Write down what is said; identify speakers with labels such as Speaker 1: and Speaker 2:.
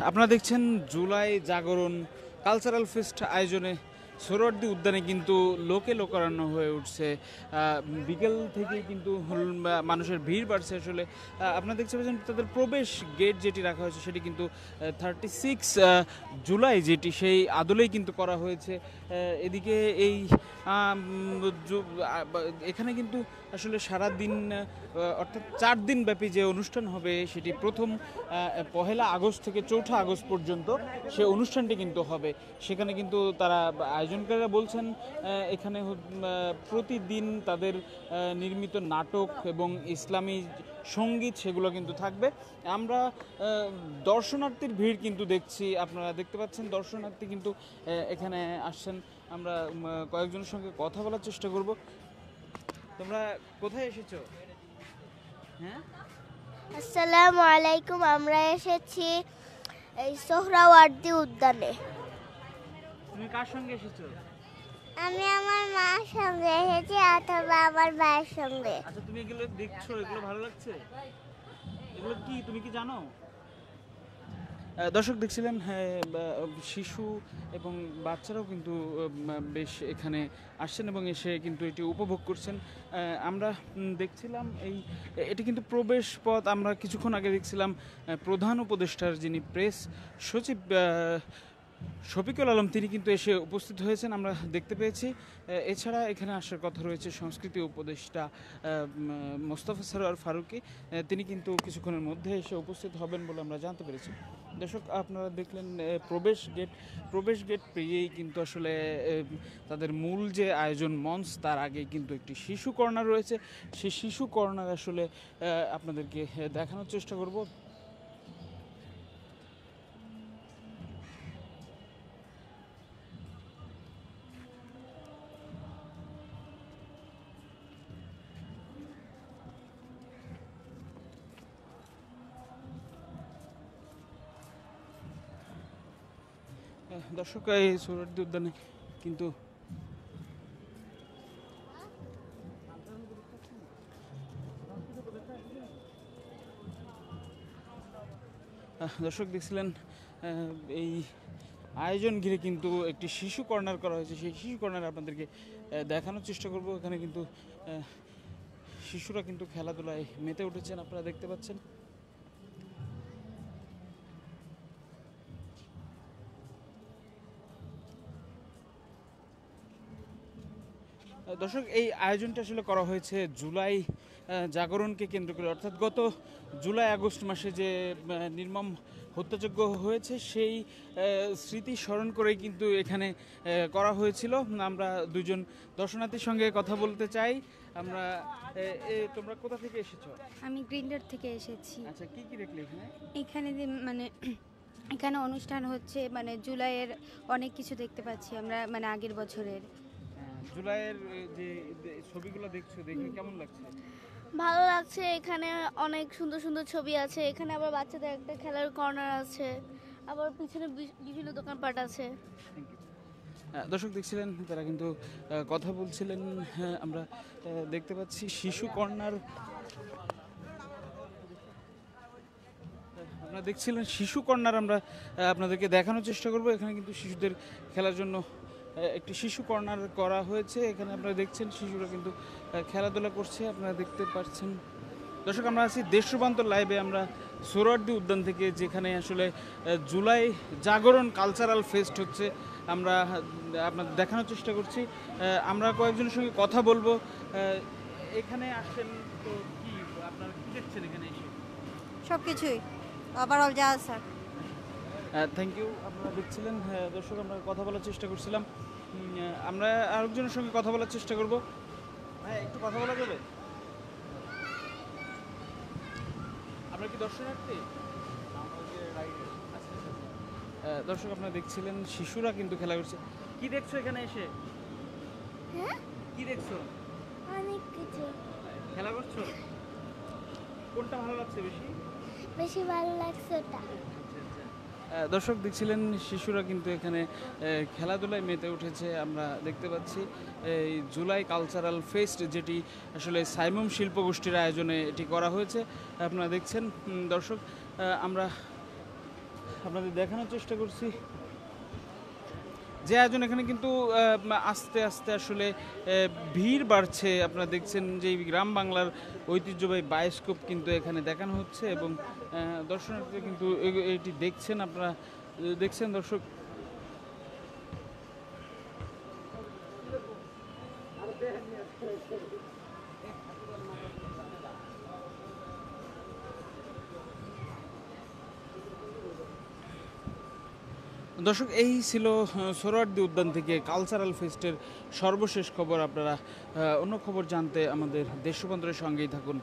Speaker 1: আপনারা দেখছেন জুলাই জাগরণ কালচারাল ফেস্ট আয়োজনে সোহরাওয়ার্দী উদ্যানে কিন্তু লোকে লোকারণ্য হয়ে উঠছে। বিকেল থেকেই কিন্তু মানুষের ভিড় বাড়ছে। আসলে আপনারা দেখতে পাচ্ছেন তাদের প্রবেশ গেট যেটি রাখা হয়েছে সেটি কিন্তু 36 জুলাই যেটি সেই আদলেই কিন্তু করা হয়েছে। এদিকে এই এখানে কিন্তু আসলে সারাদিন অর্থাৎ 4 দিন ব্যাপী যে অনুষ্ঠান হবে সেটি প্রথম 1 আগস্ট থেকে 4 আগস্ট পর্যন্ত সে অনুষ্ঠানটি কিন্তু হবে। সেখানে কিন্তু তারা আয়োজনকারীরা বলছেন এখানে প্রতিদিন তাদের নির্মিত নাটক এবং ইসলামী সঙ্গীত সেগুলো কিন্তু থাকবে। আমরা দর্শনার্থীর ভিড় কিন্তু দেখছি, আপনারা দেখতে পাচ্ছেন দর্শনার্থী কিন্তু এখানে আসছেন। আমরা কয়েকজনের সঙ্গে কথা বলার চেষ্টা করব। তোমরা কোথায় এসেছো? হ্যাঁ,
Speaker 2: আসসালামু আলাইকুম। আমরা এসেছি এই সোহরাওয়ার্দী উদ্যানে।
Speaker 1: তুমি কার সঙ্গে এসেছো?
Speaker 2: আমি আমার মার সঙ্গে এসেছি অথবা আমার ভাইয়ের সঙ্গে।
Speaker 1: আচ্ছা, তুমি এগুলো দেখছো, এগুলো ভালো লাগছে? এগুলো কি তুমি কি জানো? দর্শক দেখছিলেন শিশু এবং বাচ্চারাও কিন্তু বেশ এখানে আসছেন এবং এসে কিন্তু এটি উপভোগ করছেন। আমরা দেখছিলাম এটি কিন্তু প্রবেশ পথ। আমরা কিছুক্ষণ আগে দেখছিলাম প্রধান উপদেষ্টার যিনি প্রেস সচিব শফিকুল আলম তিনি কিন্তু এসে উপস্থিত হয়েছেন, আমরা দেখতে পেয়েছি। এছাড়া এখানে আসার কথা রয়েছে সংস্কৃতি উপদেষ্টা মোস্তফা সরোয়ার ফারুকী, তিনি কিন্তু কিছুক্ষণের মধ্যে এসে উপস্থিত হবেন বলে আমরা জানতে পেরেছি। দর্শক আপনারা দেখলেন প্রবেশ গেট পেয়েই কিন্তু আসলে তাদের মূল যে আয়োজন মঞ্চ তার আগে কিন্তু একটি শিশু কর্নার রয়েছে। সেই শিশু কর্নার আসলে আপনাদেরকে দেখানোর চেষ্টা করব। দর্শক এই সোহরাওয়ার্দী উদ্যানে কিন্তু দর্শক দেখছিলেন এই আয়োজন ঘিরে কিন্তু একটি শিশু কর্নার করা হয়েছে। সেই শিশু কর্নার আপনাদেরকে দেখানোর চেষ্টা করব। এখানে কিন্তু শিশুরা কিন্তু খেলাধুলায় মেতে উঠেছেন, আপনারা দেখতে পাচ্ছেন। দর্শক এই আয়োজনটা আসলে করা হয়েছে জুলাই জাগরণকে কেন্দ্র করে, অর্থাৎ গত জুলাই আগস্ট মাসে যে নির্মম হত্যাযজ্ঞ হয়েছে সেই স্মৃতি স্মরণ করেই কিন্তু এখানে করা হয়েছিল। আমরা দুজন দর্শনার্থীর সঙ্গে কথা বলতে চাই। আমরা তোমরা কোথা থেকে এসেছো?
Speaker 3: আমি গ্রিন্ডার থেকে এসেছি।
Speaker 1: আচ্ছা, কি কি দেখলে এখানে?
Speaker 3: এখানে মানে এখানে অনুষ্ঠান হচ্ছে, মানে জুলাইয়ের অনেক কিছু দেখতে পাচ্ছি আমরা, মানে আগের বছরের।
Speaker 1: জুলাইয়ের যে ছবিগুলো দেখছো, দেখে কেমন লাগছে?
Speaker 2: ভালো লাগছে। এখানে অনেক সুন্দর সুন্দর ছবি আছে। এখানে আবার বাচ্চাদের একটা খেলার কর্নার আছে, আবার পিছনে বিভিন্ন দোকানপাট আছে।
Speaker 1: দর্শক দেখছিলেন তারা কিন্তু কথা বলছিলেন। আমরা দেখতে পাচ্ছি শিশু কর্নার, আপনারা দেখছিলেন শিশু কর্নার। আমরা আপনাদেরকে দেখানোর চেষ্টা করব। এখানে কিন্তু শিশুদের খেলার জন্য একটি শিশু কর্নার করা হয়েছে। এখানে আপনারা দেখছেন শিশুরা কিন্তু খেলাধুলা করছে, আপনারা দেখতে পাচ্ছেন। দর্শক আমরা আছি দেশ রূপান্তর লাইভে। আমরা সোহরাওয়ার্দী উদ্যান থেকে, যেখানে আসলে জুলাই জাগরণ কালচারাল ফেস্ট হচ্ছে, আমরা আপনাদের দেখানোর চেষ্টা করছি। আমরা কয়েকজনের সঙ্গে কথা বলবো। এখানে আসেন তো কি আপনারা কি দেখছেন এখানে এসে?
Speaker 3: সব কিছুই ওভারঅল যা আছে।
Speaker 1: Thank you. আপনারা দেখছিলেন দর্শক আমরা কথা বলার চেষ্টা করছিলাম। আমরা আরেকজনের সঙ্গে কথা বলার চেষ্টা করব। হ্যাঁ, একটু কথা বলা যাবে? আমরা কি দর্শনার্থী? দর্শক আপনারা দেখছিলেন শিশুরা কিন্তু খেলা করছে। কি দেখছো এখানে এসে?
Speaker 2: হ্যাঁ,
Speaker 1: কি দেখছো?
Speaker 2: অনেক কিছু।
Speaker 1: খেলা করছো? কোনটা ভালো লাগছে বেশি?
Speaker 2: বেশি ভালো লাগছে ওটা।
Speaker 1: দর্শক দেখছিলেন শিশুরা কিন্তু এখানে খেলাধুলায় মেতে উঠেছে। আমরা দেখতে পাচ্ছি এই জুলাই কালচারাল ফেস্ট, যেটি আসলে সাইমুম শিল্পগোষ্ঠীর আয়োজনে এটি করা হয়েছে। আপনারা দেখছেন দর্শক। আমরা আপনাদের দেখানোর চেষ্টা করছি যে আয়োজন এখানে কিন্তু আস্তে আস্তে আসলে ভিড় বাড়ছে। আপনারা দেখছেন যে এই গ্রাম বাংলার ঐতিহ্যবাহী বায়োস্কোপ কিন্তু এখানে দেখানো হচ্ছে এবং দর্শনার্থীরা কিন্তু এটি দেখছেন। আপনারা দেখছেন দর্শক। দর্শক, এই ছিল সোহরাওয়ার্দী উদ্যান থেকে কালচারাল ফেস্টের সর্বশেষ খবর। আপনারা অন্য খবর জানতে আমাদের দেশ রূপান্তরের সঙ্গেই থাকুন।